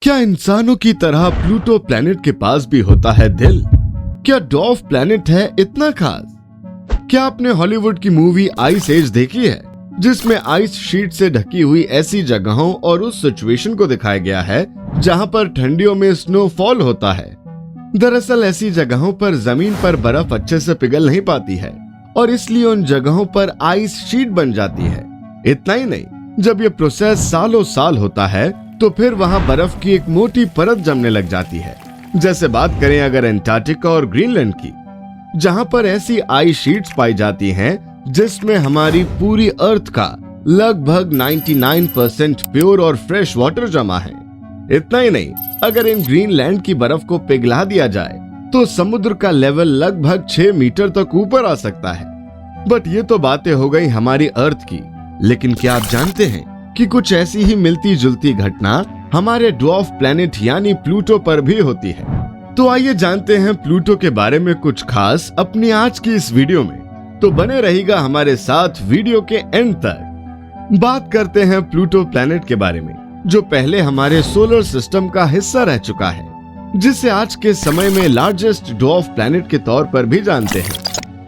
क्या इंसानों की तरह प्लूटो प्लैनेट के पास भी होता है दिल? क्या ड्वार्फ प्लैनेट है इतना खास? क्या आपने हॉलीवुड की मूवी आइस एज देखी है, जिसमें आइस शीट से ढकी हुई ऐसी जगहों और उस सिचुएशन को दिखाया गया है जहां पर ठंडियों में स्नोफॉल होता है। दरअसल ऐसी जगहों पर जमीन पर बर्फ अच्छे से पिघल नहीं पाती है और इसलिए उन जगहों पर आइस शीट बन जाती है। इतना ही नहीं, जब ये प्रोसेस सालों साल होता है तो फिर वहां बर्फ की एक मोटी परत जमने लग जाती है। जैसे बात करें अगर अंटार्कटिका और ग्रीनलैंड की, जहां पर ऐसी आइस शीट्स पाई जाती हैं जिसमें हमारी पूरी अर्थ का लगभग 99% प्योर और फ्रेश वाटर जमा है। इतना ही नहीं, अगर इन ग्रीनलैंड की बर्फ को पिघला दिया जाए तो समुद्र का लेवल लगभग 6 मीटर तक ऊपर आ सकता है। बट ये तो बातें हो गई हमारी अर्थ की, लेकिन क्या आप जानते हैं कि कुछ ऐसी ही मिलती जुलती घटना हमारे ड्वार्फ प्लैनेट यानी प्लूटो पर भी होती है। तो आइए जानते हैं प्लूटो के बारे में कुछ खास अपनी आज की इस वीडियो में। तो बने रहिएगा हमारे साथ वीडियो के एंड तक। बात करते हैं प्लूटो प्लैनेट के बारे में, जो पहले हमारे सोलर सिस्टम का हिस्सा रह चुका है, जिसे आज के समय में लार्जेस्ट ड्वार्फ प्लैनेट के तौर पर भी जानते हैं।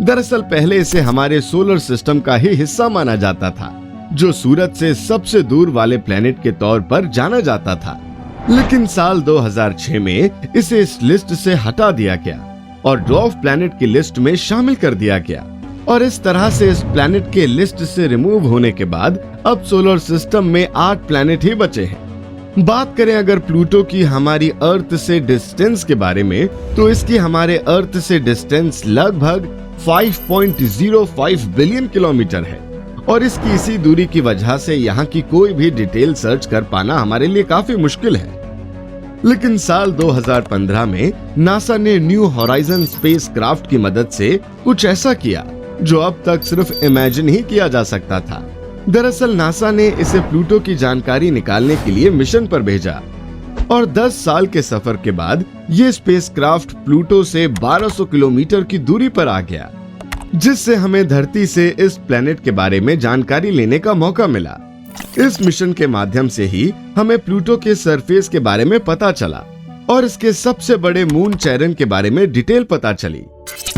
दरअसल पहले इसे हमारे सोलर सिस्टम का ही हिस्सा माना जाता था, जो सूरज से सबसे दूर वाले प्लैनेट के तौर पर जाना जाता था। लेकिन साल 2006 में इसे इस लिस्ट से हटा दिया गया और ड्वार्फ प्लैनेट की लिस्ट में शामिल कर दिया गया। और इस तरह से इस प्लैनेट के लिस्ट से रिमूव होने के बाद अब सोलर सिस्टम में 8 प्लैनेट ही बचे हैं। बात करें अगर प्लूटो की हमारी अर्थ से डिस्टेंस के बारे में, तो इसकी हमारे अर्थ से डिस्टेंस लगभग 5.05 बिलियन किलोमीटर है और इसकी इसी दूरी की वजह से यहाँ की कोई भी डिटेल सर्च कर पाना हमारे लिए काफी मुश्किल है। लेकिन साल 2015 में नासा ने न्यू होराइजन स्पेस क्राफ्ट की मदद से कुछ ऐसा किया जो अब तक सिर्फ इमेजिन ही किया जा सकता था। दरअसल नासा ने इसे प्लूटो की जानकारी निकालने के लिए मिशन पर भेजा और 10 साल के सफर के बाद ये स्पेसक्राफ्ट प्लूटो से 1200 किलोमीटर की दूरी पर आ गया, जिससे हमें धरती से इस प्लैनेट के बारे में जानकारी लेने का मौका मिला। इस मिशन के माध्यम से ही हमें प्लूटो के सरफेस के बारे में पता चला और इसके सबसे बड़े मून चैरन के बारे में डिटेल पता चली,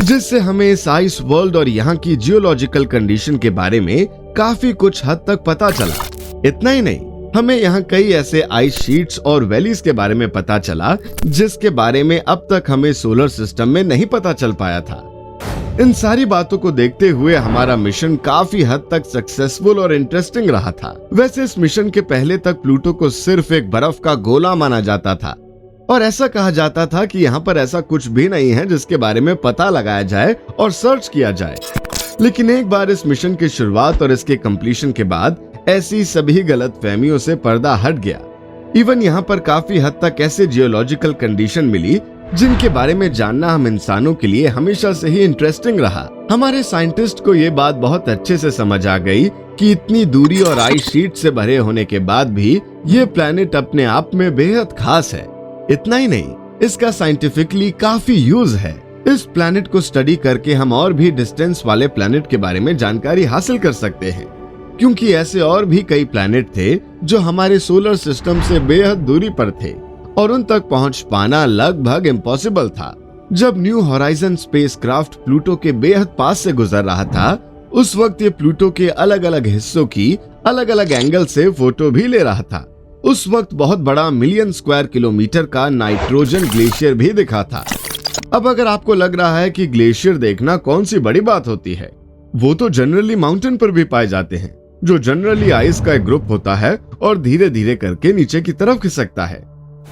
जिससे हमें इस आइस वर्ल्ड और यहाँ की जियोलॉजिकल कंडीशन के बारे में काफी कुछ हद तक पता चला। इतना ही नहीं, हमें यहाँ कई ऐसे आइस शीट्स और वैलीज के बारे में पता चला जिसके बारे में अब तक हमें सोलर सिस्टम में नहीं पता चल पाया था। इन सारी बातों को देखते हुए हमारा मिशन काफी हद तक सक्सेसफुल और इंटरेस्टिंग रहा था। वैसे इस मिशन के पहले तक प्लूटो को सिर्फ एक बर्फ का गोला माना जाता था और ऐसा कहा जाता था कि यहाँ पर ऐसा कुछ भी नहीं है जिसके बारे में पता लगाया जाए और सर्च किया जाए। लेकिन एक बार इस मिशन की शुरुआत और इसके कंप्लीशन के बाद ऐसी सभी गलतफहमियों से पर्दा हट गया। इवन यहाँ पर काफी हद तक ऐसे जियोलॉजिकल कंडीशन मिली जिनके बारे में जानना हम इंसानों के लिए हमेशा से ही इंटरेस्टिंग रहा। हमारे साइंटिस्ट को ये बात बहुत अच्छे से समझ आ गई कि इतनी दूरी और आइस शीट से भरे होने के बाद भी ये प्लैनेट अपने आप में बेहद खास है। इतना ही नहीं, इसका साइंटिफिकली काफी यूज है। इस प्लैनेट को स्टडी करके हम और भी डिस्टेंस वाले प्लैनेट के बारे में जानकारी हासिल कर सकते हैं, क्योंकि ऐसे और भी कई प्लैनेट थे जो हमारे सोलर सिस्टम से बेहद दूरी पर थे और उन तक पहुंच पाना लगभग इम्पॉसिबल था। जब न्यू होराइजन स्पेसक्राफ्ट प्लूटो के बेहद पास से गुजर रहा था, उस वक्त ये प्लूटो के अलग अलग हिस्सों की अलग अलग एंगल से फोटो भी ले रहा था। उस वक्त बहुत बड़ा मिलियन स्क्वायर किलोमीटर का नाइट्रोजन ग्लेशियर भी दिखा था। अब अगर आपको लग रहा है कि ग्लेशियर देखना कौन सी बड़ी बात होती है, वो तो जनरली माउंटेन पर भी पाए जाते हैं, जो जनरली आइस का एक ग्रुप होता है और धीरे धीरे करके नीचे की तरफ खिसकता है।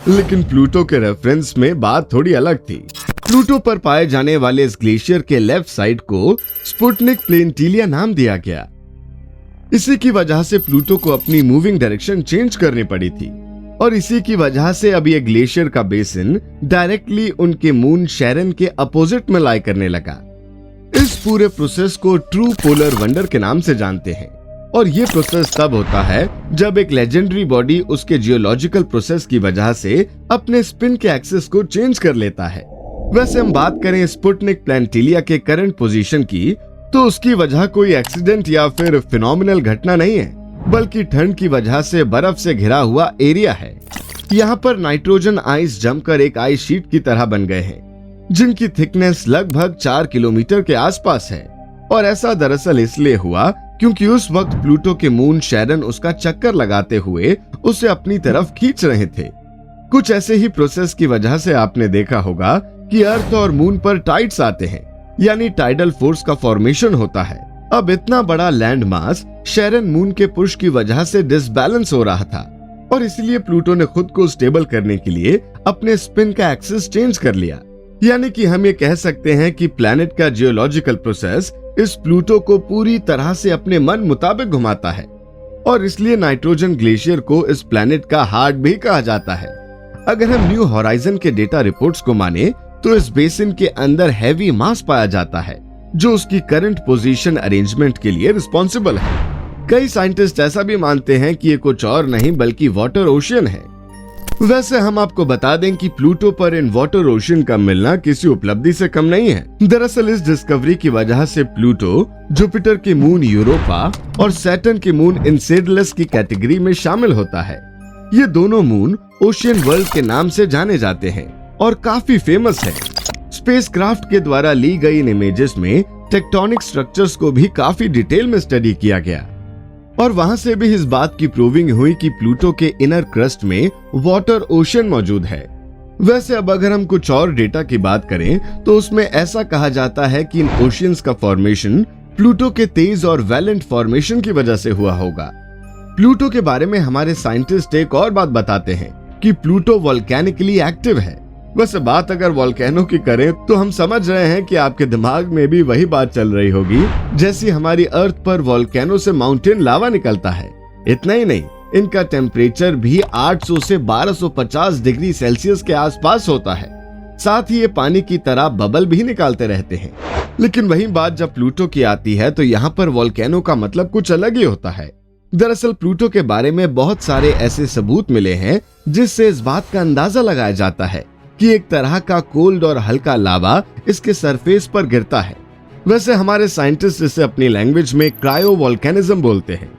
लेकिन प्लूटो के रेफरेंस में बात थोड़ी अलग थी। प्लूटो पर पाए जाने वाले इस ग्लेशियर के लेफ्ट साइड को स्पुटनिक प्लेंटिलिया नाम दिया गया। इसी की वजह से प्लूटो को अपनी मूविंग डायरेक्शन चेंज करनी पड़ी थी और इसी की वजह से अब ये ग्लेशियर का बेसिन डायरेक्टली उनके मून शैरन के अपोजिट में लाई करने लगा। इस पूरे प्रोसेस को ट्रू पोलर वंडर के नाम से जानते हैं और ये प्रोसेस तब होता है जब एक लेजेंडरी बॉडी उसके जियोलॉजिकल प्रोसेस की वजह से अपने स्पिन के एक्सिस को चेंज कर लेता है। वैसे हम बात करें स्पुटनिक प्लेंटिलिया के करंट पोजीशन की, तो उसकी वजह कोई एक्सीडेंट या फिर फिनोमिनल घटना नहीं है, बल्कि ठंड की वजह से बर्फ से घिरा हुआ एरिया है। यहाँ पर नाइट्रोजन आइस जमकर एक आइस शीट की तरह बन गए हैं, जिनकी थिकनेस लगभग 4 किलोमीटर के आसपास है। और ऐसा दरअसल इसलिए हुआ क्योंकि उस वक्त प्लूटो के मून शैरन उसका चक्कर लगाते हुए उसे अपनी तरफ खींच रहे थे। कुछ ऐसे ही प्रोसेस की वजह से आपने देखा होगा कि अर्थ और मून पर टाइड्स आते हैं, यानी टाइडल फोर्स का फॉर्मेशन होता है। अब इतना बड़ा लैंड मास शैरन मून के पुश की वजह से डिसबैलेंस हो रहा था और इसलिए प्लूटो ने खुद को स्टेबल करने के लिए अपने स्पिन का एक्सिस चेंज कर लिया। यानी कि हम ये कह सकते हैं कि प्लैनेट का जियोलॉजिकल प्रोसेस इस प्लूटो को पूरी तरह से अपने मन मुताबिक घुमाता है और इसलिए नाइट्रोजन ग्लेशियर को इस प्लैनेट का हार्ट भी कहा जाता है। अगर हम न्यू होराइजन के डेटा रिपोर्ट्स को माने तो इस बेसिन के अंदर हैवी मास पाया जाता है जो उसकी करंट पोजीशन अरेंजमेंट के लिए रिस्पॉन्सिबल है। कई साइंटिस्ट ऐसा भी मानते हैं कि ये कुछ और नहीं बल्कि वाटर ओशियन है। वैसे हम आपको बता दें कि प्लूटो पर इन वाटर ओशियन का मिलना किसी उपलब्धि से कम नहीं है। दरअसल इस डिस्कवरी की वजह से प्लूटो जुपिटर के मून यूरोपा और सैटर्न के मून एनसेडलस की कैटेगरी में शामिल होता है। ये दोनों मून ओशियन वर्ल्ड के नाम से जाने जाते हैं और काफी फेमस है। स्पेसक्राफ्ट के द्वारा ली गई इन इमेजेस में टेक्टोनिक स्ट्रक्चर्स को भी काफी डिटेल में स्टडी किया गया और वहां से भी इस बात की प्रूविंग हुई कि प्लूटो के इनर क्रस्ट में वाटर ओशियन मौजूद है। वैसे अब अगर हम कुछ और डेटा की बात करें तो उसमें ऐसा कहा जाता है कि इन ओशियंस का फॉर्मेशन प्लूटो के तेज और वैलेंट फॉर्मेशन की वजह से हुआ होगा। प्लूटो के बारे में हमारे साइंटिस्ट एक और बात बताते हैं कि प्लूटो वोल्केनिकली एक्टिव है। वैसे बात अगर वोल्केनो की करें तो हम समझ रहे हैं कि आपके दिमाग में भी वही बात चल रही होगी जैसी हमारी अर्थ पर वोल्केनो से माउंटेन लावा निकलता है। इतना ही नहीं, इनका टेम्परेचर भी 800 से 1250 डिग्री सेल्सियस के आसपास होता है। साथ ही ये पानी की तरह बबल भी निकालते रहते हैं। लेकिन वही बात जब प्लूटो की आती है तो यहाँ पर वोल्केनो का मतलब कुछ अलग ही होता है। दरअसल प्लूटो के बारे में बहुत सारे ऐसे सबूत मिले हैं जिससे इस बात का अंदाजा लगाया जाता है कि एक तरह का कोल्ड और हल्का लावा इसके सरफेस पर गिरता है। वैसे हमारे साइंटिस्ट इसे अपनी लैंग्वेज में क्रायो वोल्केनिज्म बोलते हैं।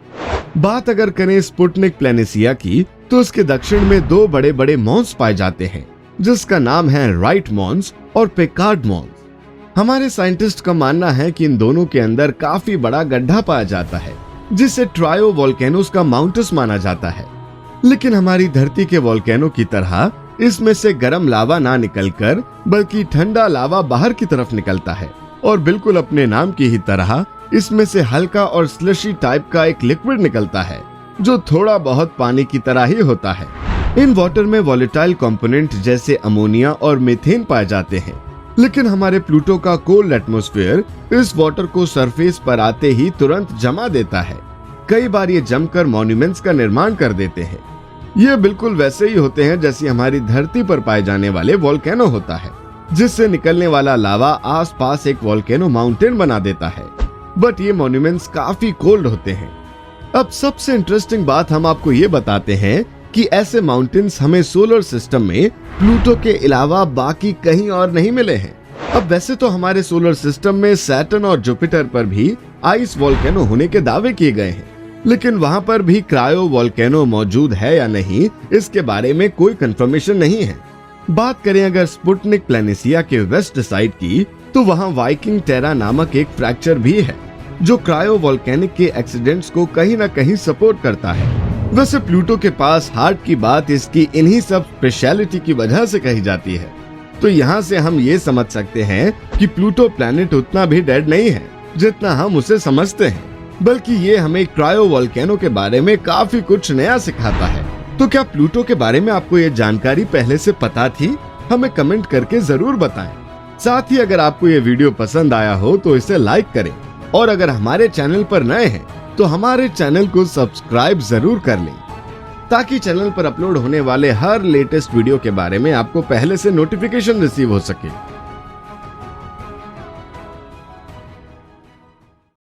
बात अगर करें स्पुतनिक प्लेनेसिया की तो उसके दक्षिण में 2 बड़े बड़े मॉन्स पाए जाते हैं जिसका नाम है राइट मॉन्स और पेकार्ड मॉन्स। हमारे साइंटिस्ट का मानना है कि इन दोनों के अंदर काफी बड़ा गड्ढा पाया जाता है जिसे ट्रायो वोल्केनोस का माउंटस माना जाता है। लेकिन हमारी धरती के वोल्केनो की तरह इसमें से गर्म लावा ना निकलकर बल्कि ठंडा लावा बाहर की तरफ निकलता है और बिल्कुल अपने नाम की ही तरह इसमें से हल्का और स्लशी टाइप का एक लिक्विड निकलता है जो थोड़ा बहुत पानी की तरह ही होता है। इन वाटर में वॉलेटाइल कंपोनेंट जैसे अमोनिया और मीथेन पाए जाते हैं। लेकिन हमारे प्लूटो का कोल्ड एटमॉस्फेयर इस वाटर को सरफेस पर आते ही तुरंत जमा देता है। कई बार ये जमकर मॉन्यूमेंट्स का निर्माण कर देते हैं। ये बिल्कुल वैसे ही होते हैं जैसी हमारी धरती पर पाए जाने वाले वोल्केनो होता है जिससे निकलने वाला लावा आसपास एक वोल्केनो माउंटेन बना देता है। बट ये मॉन्यूमेंट्स काफी कोल्ड होते हैं। अब सबसे इंटरेस्टिंग बात हम आपको ये बताते हैं कि ऐसे माउंटेन्स हमें सोलर सिस्टम में प्लूटो के अलावा बाकी कहीं और नहीं मिले हैं। अब वैसे तो हमारे सोलर सिस्टम में सैटर्न और जुपिटर पर भी आइस वोल्केनो होने के दावे किए गए हैं, लेकिन वहां पर भी क्रायो वोल्केनो मौजूद है या नहीं इसके बारे में कोई कंफर्मेशन नहीं है। बात करें अगर स्पुतनिक प्लेनेसिया के वेस्ट साइड की तो वहां वाइकिंग टेरा नामक एक फ्रैक्चर भी है जो क्रायो वोल्केनिक के एक्सीडेंट्स को कहीं ना कहीं सपोर्ट करता है। वैसे प्लूटो के पास हार्ट की बात इसकी इन्हीं सब स्पेशलिटी की वजह से कही जाती है। तो यहाँ से हम ये समझ सकते हैं कि प्लूटो प्लैनेट उतना भी डेड नहीं है जितना हम उसे समझते हैं, बल्कि ये हमें क्रायो वोल्केनो के बारे में काफी कुछ नया सिखाता है। तो क्या प्लूटो के बारे में आपको ये जानकारी पहले से पता थी? हमें कमेंट करके जरूर बताएं। साथ ही अगर आपको ये वीडियो पसंद आया हो तो इसे लाइक करें और अगर हमारे चैनल पर नए हैं तो हमारे चैनल को सब्सक्राइब जरूर कर लें ताकि चैनल पर अपलोड होने वाले हर लेटेस्ट वीडियो के बारे में आपको पहले से नोटिफिकेशन रिसीव हो सके।